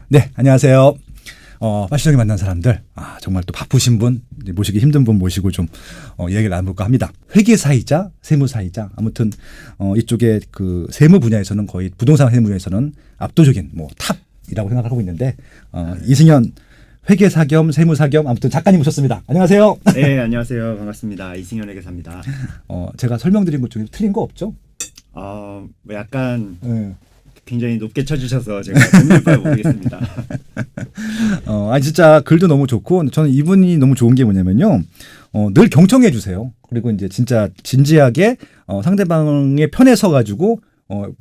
네, 안녕하세요. 파시정이 만난 사람들, 정말 또 바쁘신 분, 모시기 힘든 분 모시고 좀, 이야기를 나눠볼까 합니다. 회계사이자, 세무사이자, 아무튼, 이쪽에 그 세무 분야에서는 거의 부동산 세무 분야에서는 압도적인 탑이라고 생각하고 있는데, 이승현 회계사 겸 세무사 겸 아무튼 작가님 모셨습니다. 안녕하세요. 네, 안녕하세요. 반갑습니다. 이승현 회계사입니다. 제가 설명드린 것 중에 틀린 거 없죠? 뭐 약간 네. 굉장히 높게 쳐주셔서 제가 못 읽어야 모르겠습니다. 진짜 글도 너무 좋고 저는 이분이 너무 좋은 게 뭐냐면요. 늘 경청해 주세요. 그리고 이제 진짜 진지하게 상대방의 편에 서 가지고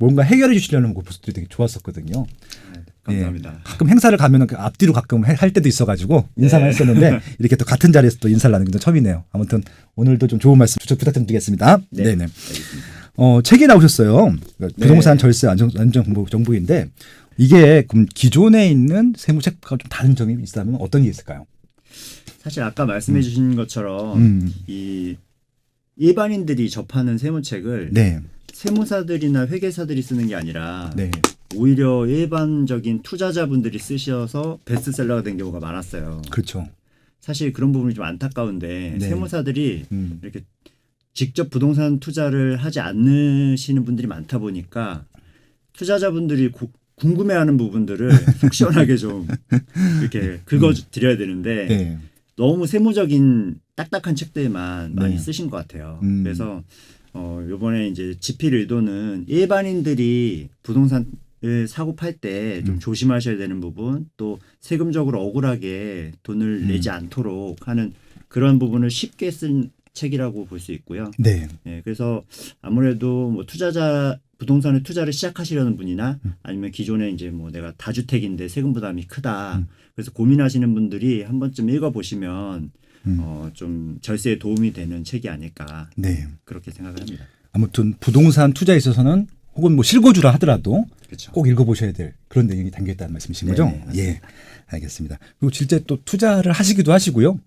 뭔가 해결해 주시려는 모습들이 되게 좋았었거든요. 네, 감사합니다. 예, 가끔 행사를 가면은 앞뒤로 가끔 할 때도 있어가지고 인사만 했었는데 이렇게 또 같은 자리에서 또 인사를 나누는 게 처음이네요. 아무튼 오늘도 좀 좋은 말씀 부탁 좀 드리겠습니다. 네네. 알겠습니다. 책이 나오셨어요. 부동산 절세 안정 정보인데 이게 그럼 기존에 있는 세무책과 좀 다른 점이 있다면 어떤 게 있을까요? 사실 아까 말씀해 주신 것처럼 이 일반인들이 접하는 세무책을 네. 세무사들이나 회계사들이 쓰는 게 아니라 네. 오히려 일반적인 투자자분들이 쓰셔서 베스트셀러가 된 경우가 많았어요. 그렇죠. 사실 그런 부분이 좀 안타까운데 네. 세무사들이 이렇게 직접 부동산 투자를 하지 않으시는 분들이 많다 보니까 투자자분들이 궁금해하는 부분들을 속 시원하게 좀 이렇게 긁어드려야 되는데 네. 너무 세무적인 딱딱한 책들만 많이 네. 쓰신 것 같아요. 그래서 요번에 이제 집필 의도는 일반인들이 부동산을 사고 팔 때 좀 조심하셔야 되는 부분, 또 세금적으로 억울하게 돈을 내지 않도록 하는 그런 부분을 쉽게 쓴 책이라고 볼 수 있고요. 네. 네, 그래서 아무래도 뭐 부동산에 투자를 시작하시려는 분이나 아니면 기존에 이제 뭐 내가 다주택인데 세금 부담이 크다. 그래서 고민하시는 분들이 한 번쯤 읽어보시면 좀 절세에 도움이 되는 책이 아닐까. 네. 그렇게 생각을 합니다. 아무튼 부동산 투자에 있어서는 혹은 뭐 실거주라 하더라도 그렇죠. 꼭 읽어보셔야 될 그런 내용이 담겨 있다는 말씀이신 거죠? 네네, 예, 알겠습니다. 그리고 실제 또 투자를 하시기도 하시고요.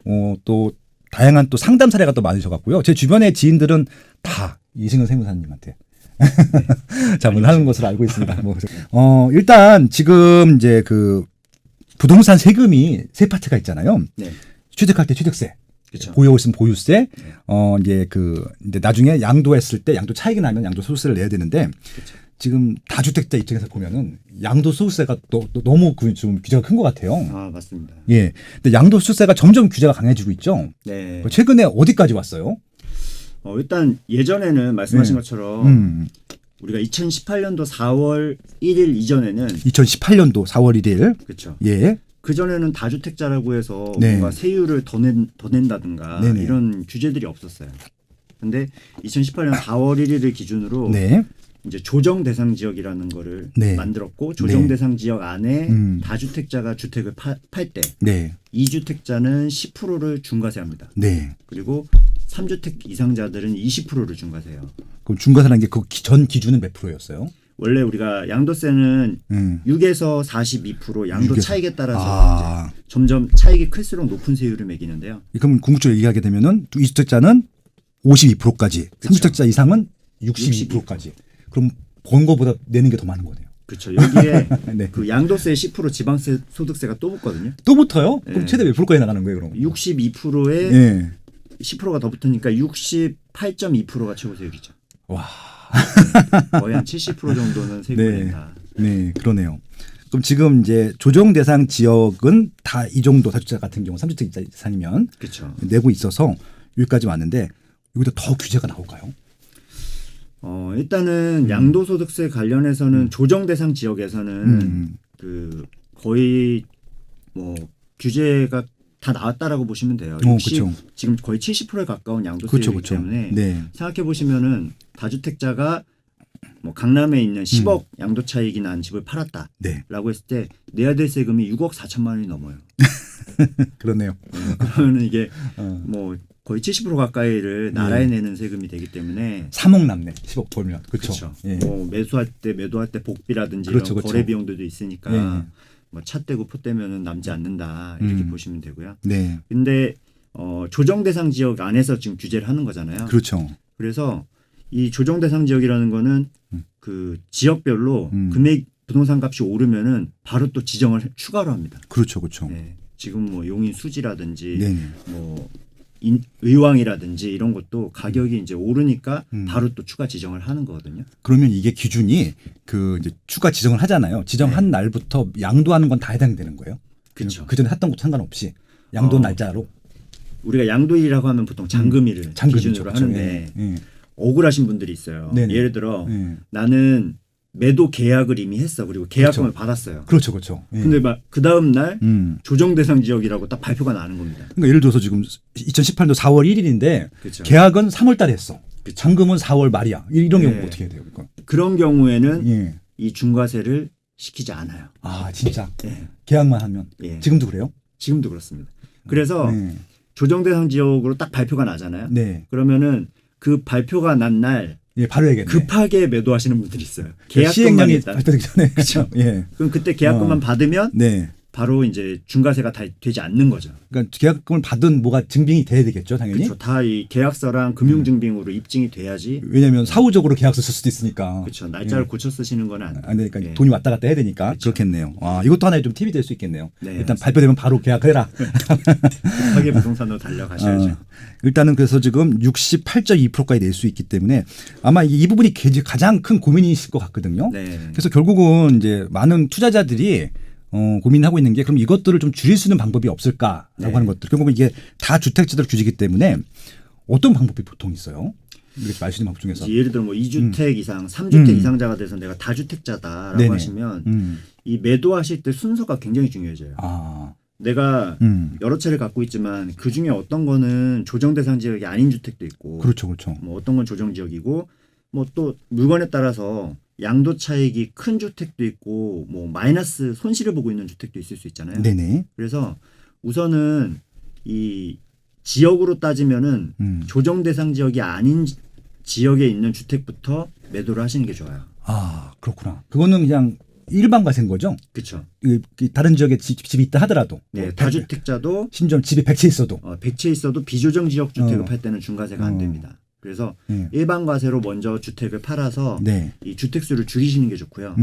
또 다양한 또 상담 사례가 또 많으셔갖고요. 제 주변의 지인들은 다 이승현 세무사님한테 자문하는 것으로 알고 있습니다. 일단 지금 이제 그 부동산 세금이 세 파트가 있잖아요. 네. 취득할 때 취득세, 그렇죠. 보유 있으면 보유세, 네. 이제 나중에 양도했을 때 양도 차익이 나면 양도소득세를 내야 되는데 그렇죠. 지금 다주택자 입장에서 보면은 양도소득세가 너무 좀 규제가 큰 것 같아요. 맞습니다. 예. 근데 양도소득세가 점점 규제가 강해지고 있죠. 네. 최근에 어디까지 왔어요? 일단 예전에는 말씀하신 네. 것처럼 우리가 2018년도 4월 1일 이전에는 2018년도 4월 1일. 그렇죠. 예. 그 전에는 다주택자라고 해서 네. 뭔가 세율을 더 낸다든가 네네. 이런 규제들이 없었어요. 근데 2018년 4월 1일을 기준으로 네. 이제 조정 대상 지역이라는 거를 네. 만들었고 조정 네. 대상 지역 안에 다주택자가 주택을 팔 때 네. 2주택자는 10%를 중과세합니다. 네. 그리고 3주택 이상자들은 20%를 중과세해요. 그럼 중과세라는 게 그 전 기준은 몇 프로였어요? 원래 우리가 양도세는 6에서 42% 양도 6에서. 차익에 따라서 이제 점점 차익이 클수록 높은 세율을 매기는데요. 그럼 궁극적으로 얘기하게 되면은 2주택자는 52%까지, 그렇죠. 3주택자 이상은 62%까지. 그럼 번 거보다 내는 게 더 많은 거네요. 그렇죠. 여기에 네. 그 양도세 10% 지방세 소득세가 또 붙거든요. 또 붙어요? 그럼 네. 최대 몇 프로까지 나가는 거예요, 그럼? 62%에 예. 10%가 더 붙으니까 68.2%가 최고 세율이죠. 와. 거의 한 70% 정도는 세금을 네. 낸다. 네, 그러네요. 그럼 지금 이제 조정 대상 지역은 다 이 정도 다주택자 같은 경우 3주택 이상이면 그렇죠. 내고 있어서 여기까지 왔는데 여기다 더 규제가 나올까요? 일단은 양도소득세 관련해서는 조정 대상 지역에서는 그 거의 뭐 규제가 다 나왔다라고 보시면 돼요. 그렇죠. 지금 거의 70%에 가까운 양도세이기 그렇죠. 때문에 네. 생각해 보시면은 다주택자가 뭐 강남에 있는 10억 양도 차익이 난 집을 팔았다라고 네. 했을 때 내야 될 세금이 6억 4천만 원이 넘어요. 그러네요. 그러면 이게 뭐 거의 70% 가까이를 나라에 내는 세금이 되기 때문에 3억 남네. 10억 벌면. 그렇죠. 예. 뭐 매도할 때 복비라든지 그렇죠, 이런 그렇죠. 거래 비용들도 있으니까 예. 뭐 차 떼고 포 떼면은 남지 않는다 이렇게 보시면 되고요. 네. 근데 조정 대상 지역 안에서 지금 규제를 하는 거잖아요. 그렇죠. 그래서 이 조정 대상 지역이라는 거는 그 지역별로 금액 부동산 값이 오르면은 바로 또 지정을 추가로 합니다. 그렇죠, 그렇죠. 네. 지금 뭐 용인 수지라든지 네네. 뭐 의왕이라든지 이런 것도 가격이 이제 오르니까 바로 또 추가 지정을 하는 거거든요. 그러면 이게 기준이 그 이제 추가 지정을 하잖아요. 지정한 네. 날부터 양도하는 건 다 해당되는 거예요. 그렇죠. 그 전에 했던 것도 상관없이 양도 날짜로. 우리가 양도일이라고 하면 보통 잔금일을 잔금이죠, 기준으로 그렇죠. 하는데 예. 억울하신 분들이 있어요. 네네. 예를 들어 예. 나는 매도 계약을 이미 했어. 그리고 계약금을 그렇죠. 받았어요. 그렇죠, 그렇죠. 예. 근데 막 그 다음 날 음. 조정 대상 지역이라고 딱 발표가 나는 겁니다. 그러니까 예를 들어서 지금 2018년 4월 1일인데 그렇죠. 계약은 3월 달에 했어. 그쵸. 잔금은 4월 말이야. 이런 네. 경우 어떻게 해야 돼요? 그러니까? 그런 경우에는 예. 이 중과세를 시키지 않아요. 아, 진짜. 예. 계약만 하면. 예. 지금도 그래요? 지금도 그렇습니다. 그래서 네. 조정 대상 지역으로 딱 발표가 나잖아요. 네. 그러면은 그 발표가 난 날 예, 바로 해야겠네. 급하게 매도하시는 분들이 있어요. 그러니까 계약금만 시행령이 있다. 발표되기 전에. 그렇죠. 예. 그럼 그때 계약금만 받으면 네. 바로 이제 중과세가 다 되지 않는 거죠. 그러니까 계약금을 받은 뭐가 증빙이 돼야 되겠죠, 당연히. 그렇죠. 다 이 계약서랑 금융증빙으로 입증이 돼야지. 왜냐하면 사후적으로 계약서 쓸 수도 있으니까. 그렇죠. 날짜를 고쳐 쓰시는 건 안 돼요. 안 되니까 예. 돈이 왔다 갔다 해야 되니까 그렇죠. 그렇겠네요. 아, 이것도 하나의 좀 팁이 될 수 있겠네요. 네, 일단 맞습니다. 발표되면 바로 계약해라. 급하게 부동산으로 달려가셔야죠. 일단은 그래서 지금 68.2%까지 낼 수 있기 때문에 아마 이 부분이 가장 큰 고민이실 것 같거든요. 네. 그래서 결국은 이제 많은 투자자들이 고민하고 있는 게 그럼 이것들을 좀 줄일 수 있는 방법이 없을까라고 네. 하는 것들. 결국은 이게 다 주택자들 규제이기 때문에 어떤 방법이 보통 있어요? 이렇게 말씀하신 방법 중에서. 예를 들어 뭐 2주택 이상, 3주택 이상자가 돼서 내가 다주택자다라고 네네. 하시면 이 매도하실 때 순서가 굉장히 중요해져요. 아, 내가 여러 채를 갖고 있지만 그 중에 어떤 거는 조정 대상 지역이 아닌 주택도 있고, 그렇죠, 그렇죠. 뭐 어떤 건 조정 지역이고, 뭐 또 물건에 따라서 양도 차익이 큰 주택도 있고, 뭐 마이너스 손실을 보고 있는 주택도 있을 수 있잖아요. 네네. 그래서 우선은 이 지역으로 따지면은 조정 대상 지역이 아닌 지역에 있는 주택부터 매도를 하시는 게 좋아요. 아, 그렇구나. 그거는 그냥 일반 과세인 거죠? 그렇죠. 다른 지역에 집이 있다 하더라도. 네, 뭐 다주택자도 심지어 집이 100채 있어도. 100채 있어도 비조정 지역 주택을 어. 팔 때는 중과세가 안 됩니다. 그래서 네. 일반 과세로 먼저 주택을 팔아서 네. 이 주택 수를 줄이시는 게 좋고요.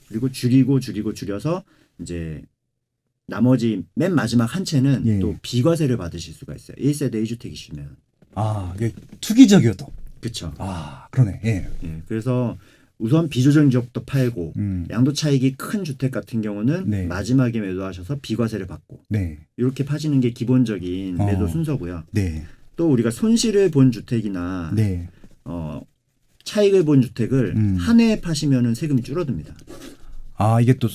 그리고 줄여서 이제 나머지 맨 마지막 한 채는 예. 또 비과세를 받으실 수가 있어요. 1세대 1주택이시면. 아, 이게 투기적이어도. 그렇죠. 아, 그러네. 예. 예, 그래서 우선 비조정 지역도 팔고 양도 차익이 큰 주택 같은 경우는 네. 마지막에 매도하셔서 비과세를 받고 네. 이렇게 파시는 게 기본적인 매도 순서고요. 네. 또 우리가 손실을 본 주택이나 네. 차익을 본 주택을 한 해에 파시면은 세금이 줄어듭니다. 아, 이게 또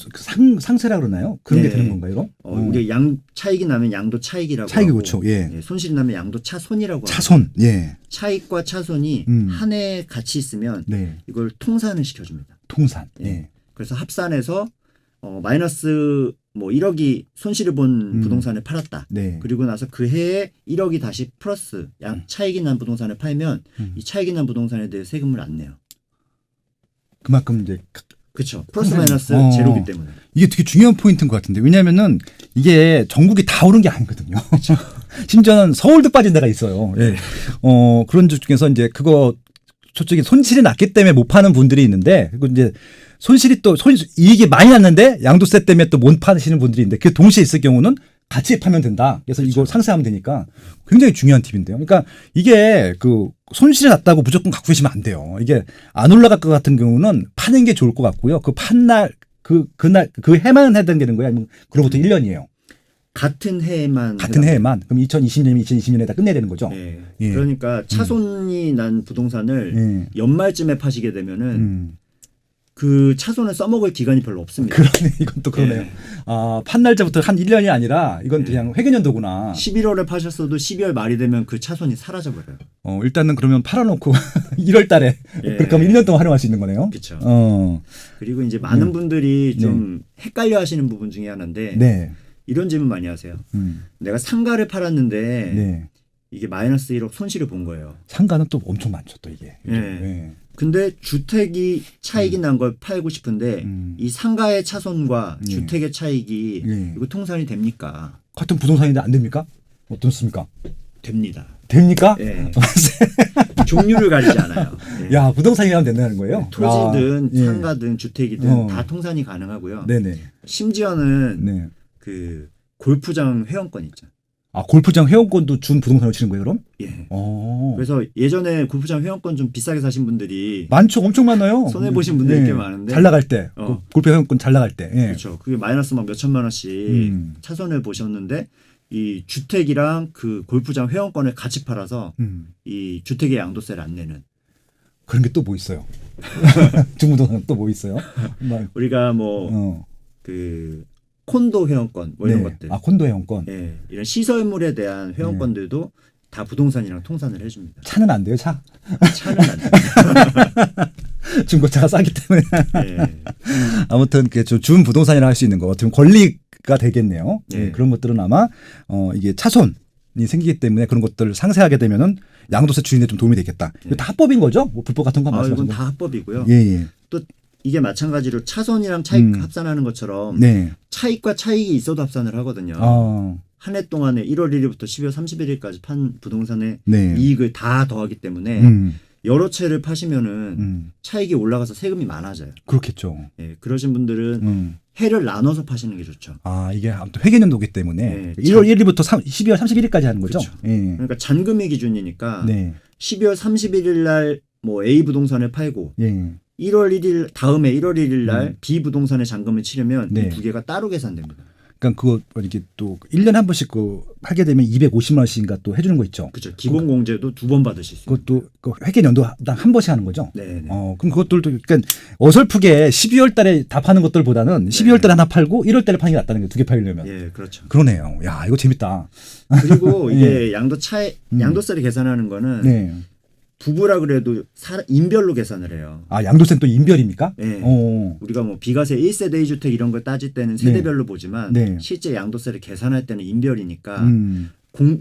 상세라 그러나요? 그런 게 네. 되는 건가요? 우리 차익이 나면 양도 차익이라고 차익이 하고 그렇죠. 예. 예, 손실이 나면 양도 차손이라고 하고 차손. 예. 차익과 차손이 한 해에 같이 있으면 네. 이걸 통산을 시켜줍니다. 통산. 예. 예. 그래서 합산해서 마이너스 뭐 1억이 손실을 본 부동산을 팔았다. 네. 그리고 나서 그 해에 1억이 다시 플러스 차익이 난 부동산을 팔면 이 차익이 난 부동산에 대해 세금을 안 내요. 그만큼 이제 그렇죠. 플러스 마이너스 제로기 때문에. 이게 되게 중요한 포인트인 것 같은데 왜냐하면은 이게 전국이 다 오른 게 아니거든요. 심지어는 서울도 빠진 데가 있어요. 예. 그런 집 중에서 이제 그거 솔직히 손실이 났기 때문에 못 파는 분들이 있는데 그리고 이제 손실이 또 이익이 많이 났는데 양도세 때문에 또 못 파시는 분들이 있는데 그 동시에 있을 경우는 같이 파면 된다. 그래서 그렇죠. 이거 상세하면 되니까 굉장히 중요한 팁인데요. 그러니까 이게 그 손실이 났다고 무조건 갖고 계시면 안 돼요. 이게 안 올라갈 것 같은 경우는 파는 게 좋을 것 같고요. 그 판날 그날 그 해만 해당되는 거예요. 아니면 그로부터 1년이에요. 같은 해에만. 같은 해에만. 그럼 2020년이면 2020년에다 끝내야 되는 거죠. 예. 예. 그러니까 차손이 난 부동산을 연말쯤에 파시게 되면은 그 차손을 써먹을 기간이 별로 없습니다. 그러네. 이건 또 그러네요. 예. 아, 판날짜부터 한 1년이 아니라 이건 그냥 회계연도구나. 11월에 파셨어도 12월 말이 되면 그 차손이 사라져버려요. 일단은 그러면 팔아놓고 1월 달에 예. 그렇게 하면 1년 동안 활용할 수 있는 거네요. 그렇죠. 어. 그리고 이제 많은 분들이 좀 헷갈려 하시는 부분 중에 하나인데 네. 이런 질문 많이 하세요. 내가 상가를 팔았는데 네. 이게 마이너스 1억 손실을 본 거예요. 상가는 또 엄청 많죠, 또 이게. 예. 네. 근데 주택이 차익이 난 걸 팔고 싶은데 이 상가의 차손과 예. 주택의 차익이 예. 이거 통산이 됩니까? 같은 부동산인데 안 됩니까? 어떻습니까? 됩니다. 됩니까? 예. 종류를 가리지 않아요. 예. 야, 부동산이라면 된다는 거예요? 토지든 예. 상가든 주택이든 어. 다 통산이 가능하고요. 네네. 심지어는 네. 그 골프장 회원권 있죠. 아, 골프장 회원권도 준 부동산으로 치는 거예요, 그럼? 예. 어. 그래서 예전에 골프장 회원권 좀 비싸게 사신 분들이 많죠. 엄청 많아요. 손해 보신 분들이 꽤 많은데. 잘 나갈 때. 어. 골프 회원권 잘 나갈 때. 예. 그렇죠. 그게 마이너스 막 몇천만 원씩 차손을 보셨는데 이 주택이랑 그 골프장 회원권을 같이 팔아서 이 주택의 양도세를 안 내는. 그런 게 또 뭐 있어요? 중부동산 또 뭐 있어요? 막, 우리가 뭐 그 콘도 회원권 뭐 이런 네. 것들. 아, 콘도 회원권. 예. 이런 시설물에 대한 회원권들도 다 부동산이랑 통산을 해줍니다. 차는 안 돼요, 차? 차는 안 됩니다. 중고차가 싸기 때문에. 예. 아무튼 준 부동산이라 할 수 있는 거 어떻게 보면 권리가 되겠네요. 예. 예, 그런 것들은 아마 이게 차손이 생기기 때문에 그런 것들을 상세하게 되면은 양도세 추진에 좀 도움이 되겠다. 이거 다 합법인 거죠? 뭐 불법 같은 거 이건 말씀하신 거? 다 합법이고요. 예, 예. 또 이게 마찬가지로 차손이랑 차익 합산하는 것처럼 네. 차익과 차익이 있어도 합산을 하거든요. 한 해 동안에 1월 1일부터 12월 31일까지 판 부동산의 네. 이익을 다 더하기 때문에 여러 채를 파시면은 차익이 올라가서 세금이 많아져요. 그렇겠죠. 예, 그러신 분들은 해를 나눠서 파시는 게 좋죠. 아, 이게 아무튼 회계연도기 때문에 네, 1월 1일부터 12월 31일까지 하는 거죠? 그렇죠. 예. 그러니까 잔금의 기준이니까 네. 12월 31일 날 뭐 A 부동산을 팔고 예. 1월 1일 다음에 1월 1일 날 B 부동산에 잔금을 치려면 네. 이 두 개가 따로 계산됩니다. 그러니까 그거 이렇게 또 1년에 한 번씩 하게 되면 250만 원씩인가 또 해주는 거 있죠. 그렇죠. 기본 공제도 2번 받으실 수 있어요. 그것도 회계연도당 한 번씩 하는 거죠. 네. 그럼 그것들도 그러니까 어설프게 12월 달에 다 파는 것들보다는 12월 달에 하나 팔고 1월 달에 파는 게 낫다는 게 두 개 팔려면. 예, 그렇죠. 그러네요. 야, 이거 재밌다. 그리고 이게 예. 양도세를 계산하는 거는 네. 부부라 그래도 인별로 계산을 해요. 아, 양도세는 또 인별입니까? 네. 어. 우리가 뭐 비과세 1세대 1주택 이런 걸 따질 때는 세대별로 보지만 네. 실제 양도세를 계산할 때는 인별이니까 음.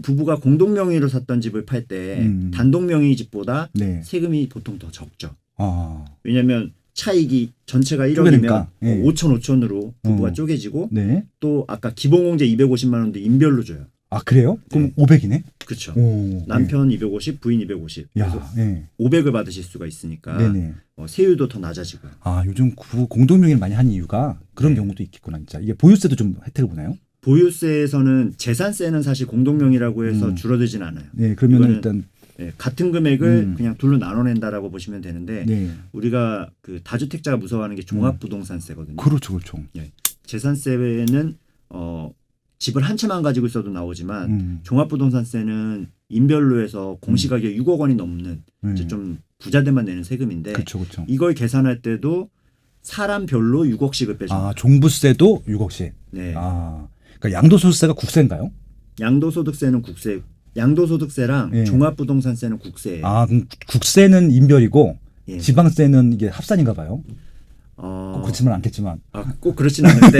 부부가 공동 명의로 샀던 집을 팔 때 단독 명의 집보다 네. 세금이 보통 더 적죠. 아. 왜냐하면 차익이 전체가 1억이면 쪼개니까. 예. 5천 5천으로 부부가 어. 쪼개지고 네. 또 아까 기본공제 250만 원도 인별로 줘요. 아, 그래요? 그럼 네. 500이네? 그렇죠. 오. 남편 250, 부인 250. 야, 그래서 네. 500을 받으실 수가 있으니까 네네. 세율도 더 낮아지고요. 아, 요즘 공동명의를 많이 하는 이유가 그런 네. 경우도 있겠구나, 진짜. 이게 보유세도 좀 혜택을 보나요? 보유세에서는 재산세는 사실 공동명의라고 해서 줄어들진 않아요. 네, 그러면 이거는 일단 같은 금액을 그냥 둘로 나눠낸다라고 보시면 되는데 네. 우리가 그 다주택자가 무서워하는 게 종합부동산세거든요. 그렇죠, 그렇죠. 재산세는 집을 한 채만 가지고 있어도 나오지만 종합부동산세는 인별로 해서 공시가격 6억 원이 넘는 이제 좀 부자들만 내는 세금인데 그렇죠, 그렇죠. 이걸 계산할 때도 사람별로 6억씩을 빼줍니다. 아, 종부세도 6억씩. 네. 아, 그러니까 양도소득세가 국세인가요? 양도소득세는 국세, 양도소득세랑 예. 종합부동산세는 국세예요. 아, 그럼 국세는 인별이고 예. 지방세는 이게 합산인가 봐요. 꼭 그렇지는 않겠지만. 꼭 그렇지는 않은데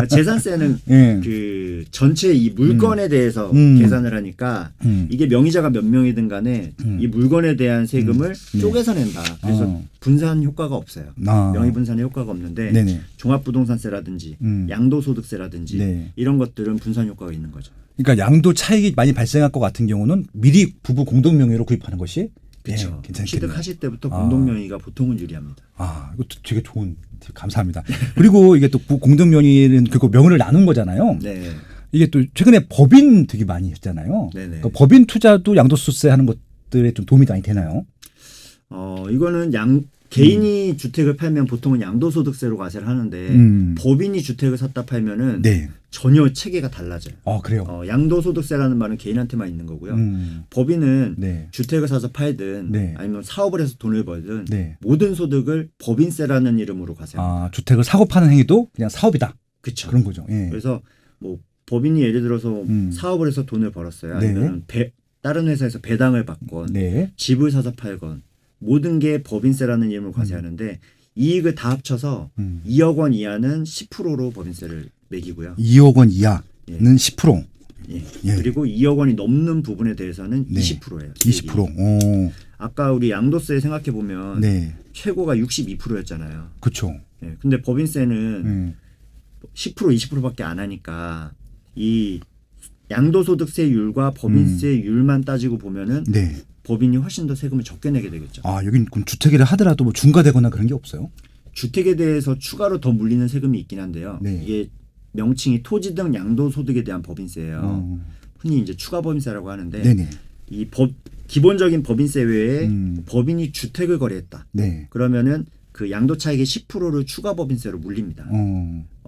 재산세는 예. 그 전체 이 물건에 대해서 계산을 하니까 이게 명의자가 몇 명이든 간에 이 물건에 대한 세금을 쪼개서 낸다. 그래서 분산 효과가 없어요. 아. 명의 분산의 효과가 없는데 네네. 종합부동산세라든지 양도소득세라든지 네. 이런 것들은 분산 효과가 있는 거죠. 그러니까 양도 차익이 많이 발생할 것 같은 경우는 미리 부부 공동 명의로 구입하는 것이 그렇죠. 괜찮겠네요. 취득하실 때부터 공동명의가 보통은 유리합니다. 아, 이것도 되게 좋은 팁 감사합니다. 그리고 이게 또 공동 명의는 그리고 명의를 나눈 거잖아요. 네. 이게 또 최근에 법인 되게 많이 했잖아요. 네네. 그러니까 법인 투자도 양도소득세 하는 것들에 좀 도움이 많이 되나요? 이거는 개인이 주택을 팔면 보통은 양도소득세로 과세를 하는데 법인이 주택을 샀다 팔면은 네. 전혀 체계가 달라져요. 그래요. 양도소득세라는 말은 개인한테만 있는 거고요. 법인은 네. 주택을 사서 팔든 네. 아니면 사업을 해서 돈을 벌든 네. 모든 소득을 법인세라는 이름으로 과세합니다. 주택을 사고 파는 행위도 그냥 사업이다. 그렇죠. 그런 거죠. 예. 그래서 뭐 법인이 예를 들어서 사업을 해서 돈을 벌었어요. 네. 아니면 다른 회사에서 배당을 받건 네. 집을 사서 팔건 모든 게 법인세라는 이름으로 과세하는데 이익을 다 합쳐서 2억 원 이하는 10%로 법인세를 매기고요. 2억 원 이하는 예. 10%. 예. 예. 그리고 2억 원이 넘는 부분에 대해서는 네. 20%예요. 20%. 오. 아까 우리 양도세 생각해 보면 네. 최고가 62%였잖아요. 그렇죠. 예. 근데 법인세는 10% 20%밖에 안 하니까 이 양도소득세율과 법인세율만 따지고 보면은 네. 법인이 훨씬 더 세금을 적게 내게 되겠죠. 아, 여긴 그럼 주택이라 하더라도 뭐 중과되거나 그런 게 없어요? 주택에 대해서 추가로 더 물리는 세금이 있긴 한데요. 네. 이게 명칭이 토지 등 양도소득에 대한 법인세예요. 흔히 이제 추가 법인세라고 하는데 네네. 이 기본적인 법인세 외에 음. 법인이 주택을 거래했다. 네. 그러면은 그 양도 차익의 10%를 추가 법인세로 물립니다.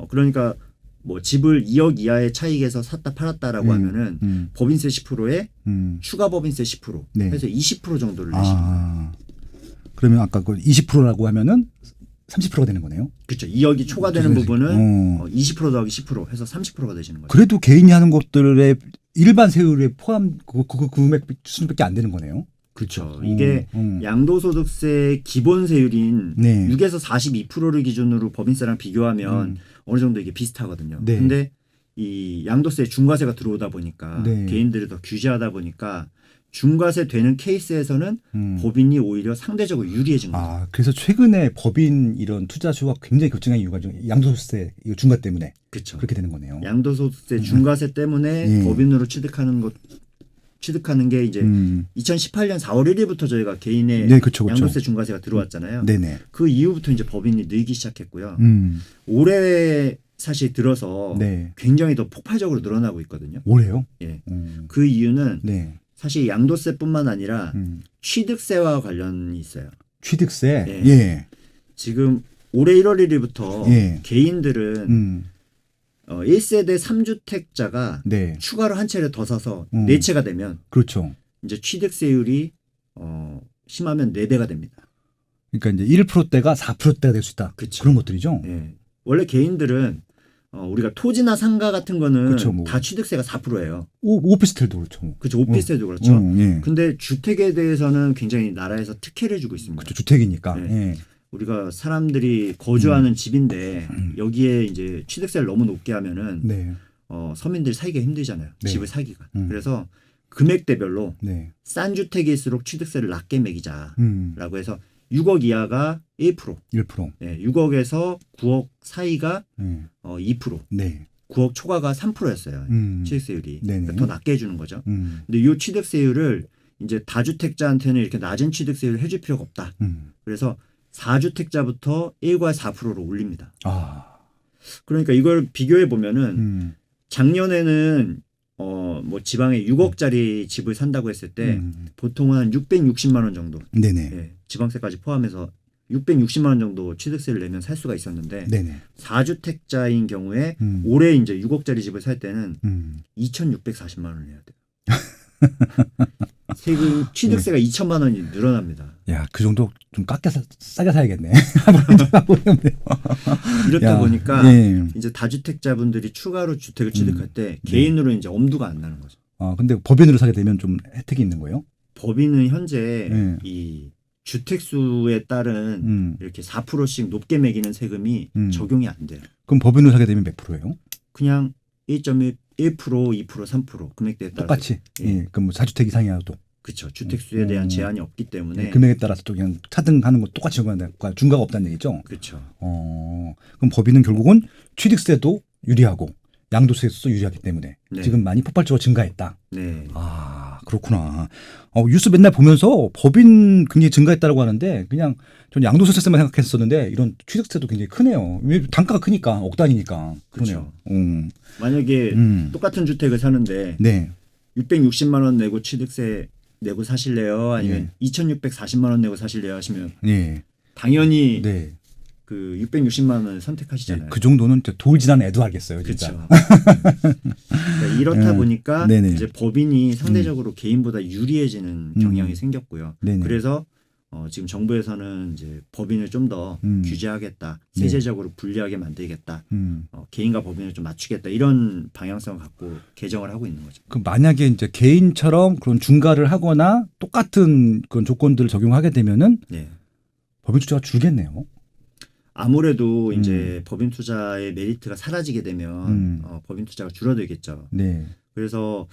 그러니까 뭐 집을 2억 이하의 차익에서 샀다 팔았다라고 하면은 법인세 10%에 추가 법인세 10% 네. 해서 20% 정도를 내시는 거예요. 그러면 아까 그 20%라고 하면은 30%가 되는 거네요. 그렇죠. 2억이 초과되는 그렇죠. 부분은 20% 더하기 10% 해서 30%가 되시는 거죠. 그래도 개인이 하는 것들의 일반 세율에 포함 그 금액 수준밖에 안 되는 거네요. 그렇죠. 이게 양도소득세 기본세율인 네. 6에서 42%를 기준으로 법인세랑 비교하면 어느 정도 이게 비슷하거든요. 네. 근데 이 양도세 중과세가 들어오다 보니까 네. 개인들을 더 규제하다 보니까 중과세 되는 케이스에서는 법인이 오히려 상대적으로 유리해진 거죠. 아, 그래서 최근에 법인 이런 투자 수가 굉장히 급증한 이유가 좀 양도소득세 이거 중과 때문에 그렇죠. 그렇게 되는 거네요. 양도소득세 중과세 때문에 예. 법인으로 취득하는 게 이제 2018년 4월 1일부터 저희가 개인의 네, 그쵸, 그쵸. 양도세 중과세가 들어왔잖아요. 네네. 그 이후부터 이제 법인이 늘기 시작했고요. 음. 올해 사실 들어서 네. 굉장히 더 폭발적으로 늘어나고 있거든요. 올해요? 예. 그 이유는 네. 사실 양도세뿐만 아니라 취득세와 관련이 있어요. 취득세. 예. 예. 지금 올해 1월 1일부터 예. 개인들은 1세대 3주택자가 네. 추가로 한 채를 더 사서 4채가 되면 그렇죠. 이제 취득세율이 심하면 4배가 됩니다. 그러니까 이제 1%대가 4%대가 될 수 있다. 그쵸. 그런 것들이죠. 예. 원래 개인들은 우리가 토지나 상가 같은 거는 그쵸, 뭐. 다 취득세가 4%예요. 오피스텔도 그렇죠. 그렇죠. 오피스텔도 그렇죠. 예. 근데 주택에 대해서는 굉장히 나라에서 특혜를 주고 있습니다. 그렇죠. 주택이니까. 네. 예. 우리가 사람들이 거주하는 집인데 여기에 이제 취득세를 너무 높게 하면은 네. 서민들이 살기가 힘들잖아요. 네. 집을 사기가. 그래서 금액대별로 네. 싼 주택일수록 취득세를 낮게 매기자라고 음. 해서 6억 이하가 1%, 1%. 네, 6억에서 9억 사이가 예. 2%, 네. 9억 초과가 3%였어요. 취득세율이. 네네. 그러니까 더 낮게 해주는 거죠. 음. 근데 이 취득세율을 이제 다주택자한테는 이렇게 낮은 취득세율을 해줄 필요가 없다. 그래서 4주택자부터 1과 4%로 올립니다. 아. 그러니까 이걸 비교해 보면은 작년에는 뭐 지방에 6억짜리 집을 산다고 했을 때 보통 한 660만 원 정도. 네네. 예, 지방세까지 포함해서 660만 원 정도 취득세를 내면 살 수가 있었는데 네네. 4주택자인 경우에 올해 이제 6억짜리 집을 살 때는 2,640만 원을 내야 돼요. 세금 취득세가 2천만 원이 늘어납니다. 야, 그 정도 좀 싸게 사야겠네. 이렇다 야, 보니까 예. 이제 다주택자분들이 추가로 주택을 취득할 때 개인으로 이제 엄두가 안 나는 거죠. 근데 법인으로 사게 되면 좀 혜택이 있는 거예요? 법인은 현재 네. 이 주택수에 따른 이렇게 4%씩 높게 매기는 세금이 적용이 안 돼요. 그럼 법인으로 사게 되면 몇 프로예요? 그냥 1.1%, 2%, 3% 금액대에 따라서 똑같이. 예. 그럼 뭐 4주택 이상이라도. 그렇죠. 주택수에 대한 제한이 없기 때문에 네, 금액에 따라서 또 그냥 차등하는 거 똑같이 적용한다. 중과가 없다는 얘기죠. 그렇죠. 그럼 법인은 결국은 취득세도 유리하고 양도세도 유리하기 때문에 네. 지금 많이 폭발적으로 증가했다. 네. 아, 그렇구나. 뉴스 맨날 보면서 법인 굉장히 증가했다고 하는데 그냥 전 양도소득세만 생각했었는데 이런 취득세도 굉장히 크네요. 왜 단가가 크니까 억 단위니까. 그러네요. 만약에 똑같은 주택을 사는데 네. 660만 원 내고 취득세 내고 사실래요? 아니면 2,640만 원 내고 사실래요? 하시면 예. 당연히 네. 그 660만 원을 선택하시잖아요. 그 정도는 돌 지난 애도 알겠어요, 진짜. 그렇죠. 그러니까 이렇다 보니까 네네. 이제 법인이 상대적으로 개인보다 유리해지는 경향이 생겼고요. 네네. 그래서 지금 정부에서는 이제 법인을 좀 더 규제하겠다, 네. 세제적으로 불리하게 만들겠다, 개인과 법인을 좀 맞추겠다 이런 방향성을 갖고 개정을 하고 있는 거죠. 그 만약에 이제 개인처럼 그런 중과를 하거나 똑같은 그런 조건들을 적용하게 되면은 네. 법인 투자가 줄겠네요. 아무래도 이제 법인 투자의 메리트가 사라지게 되면 법인 투자가 줄어들겠죠. 네. 그래서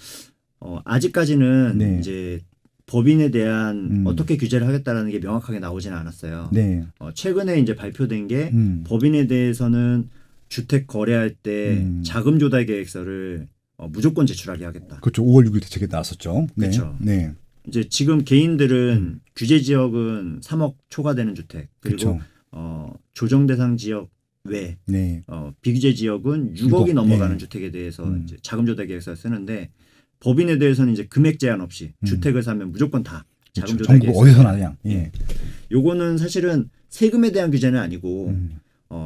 아직까지는 네. 이제 법인에 대한 어떻게 규제를 하겠다라는 게 명확하게 나오지는 않았어요. 네. 최근에 이제 발표된 게 법인에 대해서는 주택 거래할 때 자금 조달 계획서를 무조건 제출하게 하겠다. 그렇죠. 5월 6일 대책에 나왔었죠. 네. 그렇죠. 네. 이제 지금 개인들은 규제 지역은 3억 초과되는 주택 그리고 그렇죠. 조정 대상 지역 외 네. 비규제 지역은 6억이 6억, 넘어가는 예. 주택에 대해서 이제 자금 조달 계획서를 쓰는데 법인에 대해서는 이제 금액 제한 없이 주택을 사면 무조건 다 자금 그렇죠. 조달 전국 계획서. 어디서나 그냥. 예. 요거는 사실은 세금에 대한 규제는 아니고 음.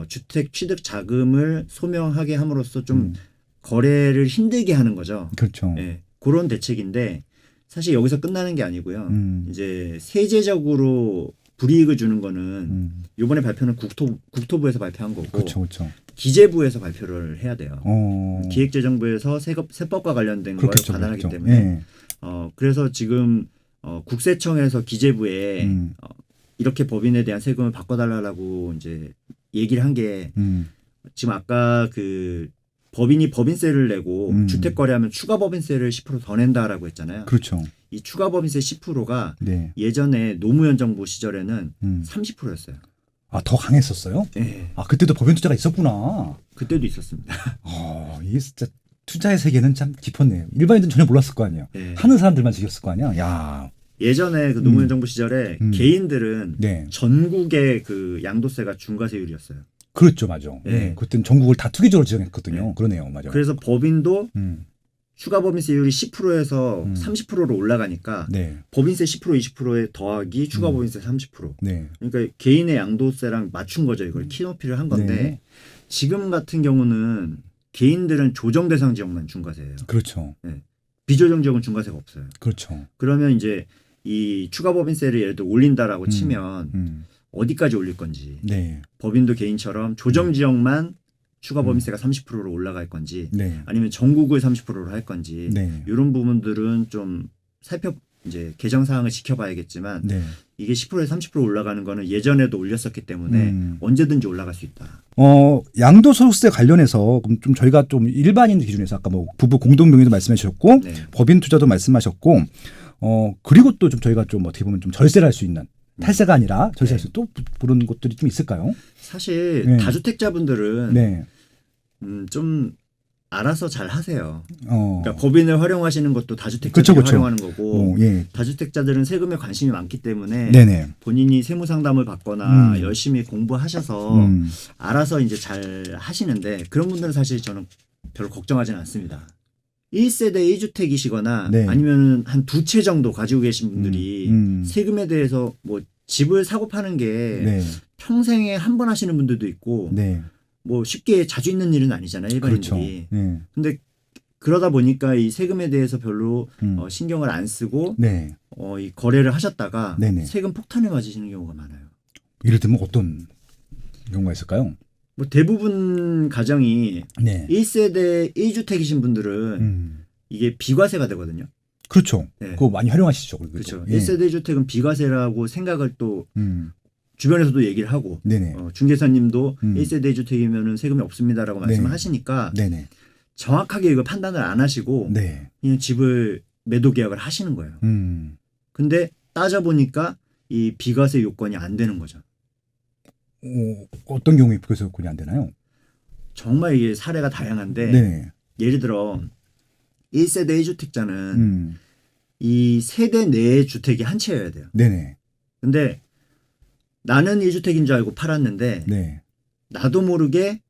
주택 취득 자금을 소명하게 함으로써 좀 거래를 힘들게 하는 거죠. 그렇죠. 예, 그런 대책인데 사실 여기서 끝나는 게 아니고요. 음. 이제 세제적으로 불이익을 주는 거는 이번에 발표는 국토부에서 발표한 거고 그렇죠. 그렇죠. 기재부에서 발표를 해야 돼요. 어. 기획재정부에서 세법과 관련된 걸 그렇겠죠. 관할하기 그렇겠죠. 때문에 예. 그래서 지금 국세청에서 기재부에 이렇게 법인에 대한 세금을 바꿔달라고 이제 얘기를 한 게 지금 아까 그 법인이 법인세를 내고 주택 거래하면 추가 법인세를 10% 더 낸다라고 했잖아요. 그렇죠. 이 추가 법인세 10%가 네. 예전에 노무현 정부 시절에는 30%였어요. 아, 더 강했었어요? 네. 아, 그때도 법인 투자가 있었구나. 그때도 있었습니다. 이게 진짜 투자의 세계는 참 깊었네요. 일반인들은 전혀 몰랐을 거 아니에요. 네. 하는 사람들만 지켰을 거 아니야. 야. 예전에 그 노무현 정부 시절에 개인들은 네. 전국의 그 양도세가 중과세율이었어요. 그렇죠, 맞아. 네. 네. 그때는 전국을 다 투기적으로 지정했거든요. 네. 그러네요, 맞아. 그래서 법인도 음. 추가 법인세율이 10%에서 30%로 올라가니까 네. 법인세 10% 20%에 더하기 추가 법인세 30%. 네. 그러니까 개인의 양도세랑 맞춘 거죠. 이걸 키높이를 한 건데 네. 지금 같은 경우는 개인들은 조정 대상 지역만 중과세예요. 그렇죠. 비조정 지역은 중과세가 없어요. 그렇죠. 그러면 이제 이 추가 법인세를 예를 들어 올린다라고 치면 어디까지 올릴 건지 네. 법인도 개인처럼 조정 지역만 추가 법인세가 30%로 올라갈 건지 네. 아니면 전국을 30%로 할 건지 네. 이런 부분들은 좀 이제 개정 사항을 지켜봐야겠지만 네. 이게 10%에서 30% 올라가는 거는 예전에도 올렸었기 때문에 언제든지 올라갈 수 있다. 양도소득세 관련해서 그럼 좀 저희가 좀 일반인 기준에서 아까 뭐 부부 공동명의도 말씀해 주셨고 네. 법인 투자도 말씀하셨고 그리고 또 좀 저희가 좀 어떻게 보면 좀 절세를 할 수 있는 탈세가 아니라 절세할 수 또 그런 것들이 좀 있을까요? 사실 네. 다주택자분들은 네. 좀 알아서 잘 하세요. 어. 그러니까 법인을 활용하시는 것도 다주택자들이 그쵸, 그쵸. 활용하는 거고 예. 다주택자들은 세금에 관심이 많기 때문에 네네. 본인이 세무 상담을 받거나 열심히 공부하셔서 알아서 이제 잘 하시는데 그런 분들은 사실 저는 별로 걱정하지는 않습니다. 1세대 1주택이시거나 네. 아니면 한 두 채 정도 가지고 계신 분들이 세금에 대해서 뭐 집을 사고 파는 게 네. 평생에 한 번 하시는 분들도 있고 네. 뭐 쉽게 자주 있는 일은 아니잖아요. 그렇죠. 일반인들이. 네. 근데 그러다 보니까 이 세금에 대해서 별로 신경을 안 쓰고 네. 이 거래를 하셨다가 네네. 세금 폭탄에 맞으시는 경우가 많아요. 예를 들면 어떤 경우가 있을까요? 뭐 대부분 가정이 네. 1세대 1주택이신 분들은 이게 비과세가 되거든요. 그렇죠. 네. 그거 많이 활용하시죠. 그렇죠. 예. 1세대 1주택은 비과세라고 생각을 또 주변에서도 얘기를 하고 네네. 중개사님도 1세대 1주택이면 세금이 없습니다라고 말씀을 네. 하시니까 네네. 정확하게 이걸 판단을 안 하시고 네. 그냥 집을 매도 계약을 하시는 거예요. 근데 따져보니까 이 비과세 요건이 안 되는 거죠. 어떤 경우에 비과세 요건이 안 되나요? 정말 이게 사례가 다양한데 네. 예를 들어 1세대 1주택자는 이 세대 내의 주택이 한 채여야 돼요. 네네. 근데 나는 1주택인 줄 알고 팔았는데 네. 나도 모르게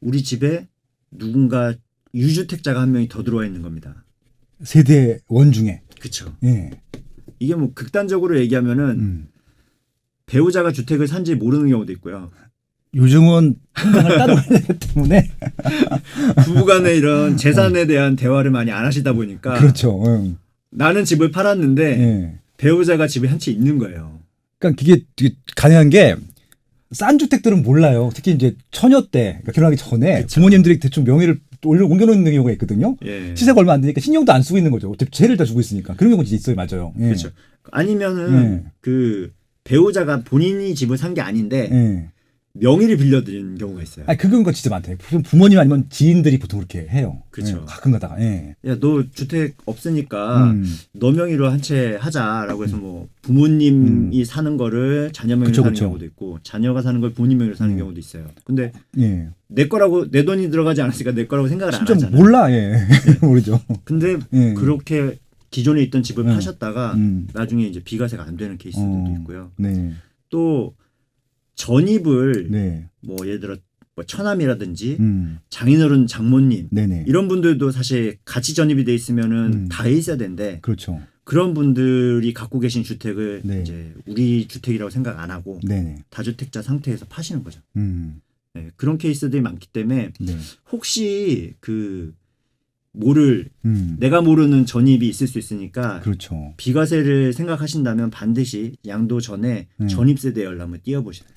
우리 집에 누군가 유주택자가 한 명이 더 들어와 있는 겁니다. 세대 원 중에. 그렇죠. 예. 이게 뭐 극단적으로 얘기하면은 배우자가 주택을 산지 모르는 경우도 있고요. 요즘은 행방을 따로 해야 되기 때문에. 부부간의 이런 재산에 대한 대화를 많이 안 하시다 보니까 그렇죠. 나는 집을 팔았는데 예. 배우자가 집에 한 채 있는 거예요. 그러니까 이게 되게 가능한 게 싼 주택들은 몰라요. 특히 이제 처녀 때 그러니까 결혼하기 전에 그쵸. 부모님들이 대충 명의를 옮겨놓는 경우가 있거든요. 예. 시세가 얼마 안 되니까 신용도 안 쓰고 있는 거죠. 어차피 죄를 다 주고 있으니까 그런 경우 진짜 있어요, 맞아요. 예. 그렇죠. 아니면은 그 배우자가 본인이 집을 산 게 아닌데 예. 명의를 빌려드리는 경우가 있어요. 아니 그 경우가 진짜 많대요. 부모님 아니면 지인들이 보통 그렇게 해요. 그쵸. 예, 가끔 가다가. 예. 야, 너 주택 없으니까 너 명의로 한 채 하자라고 해서 뭐 부모님이 사는 거를 자녀 명의로 그쵸, 사는 그쵸. 경우도 있고 자녀가 사는 걸 부모님 명의로 사는 경우도 있어요. 근데 예. 내 거라고 내 돈이 들어가지 않았으니까 내 거라고 생각을 안 진짜 하잖아요. 몰라. 예. 모르죠. 근데 예. 그렇게 기존에 있던 집을 네. 파셨다가 나중에 이제 비과세가 안 되는 케이스들도 있고요. 네. 또 전입을 네. 뭐 예를 들어 뭐 처남이라든지 음. 장인어른 장모님 네네. 이런 분들도 사실 같이 전입이 돼 있으면은 다 해 있어야 되는데 그렇죠. 그런 분들이 갖고 계신 주택을 네. 이제 우리 주택이라고 생각 안 하고 네네. 다주택자 상태에서 파시는 거죠. 음. 네, 그런 케이스들이 많기 때문에 네. 혹시 음. 내가 모르는 전입이 있을 수 있으니까 그렇죠. 비과세를 생각하신다면 반드시 양도 전에 전입세 대여를 한번 띄워보시라.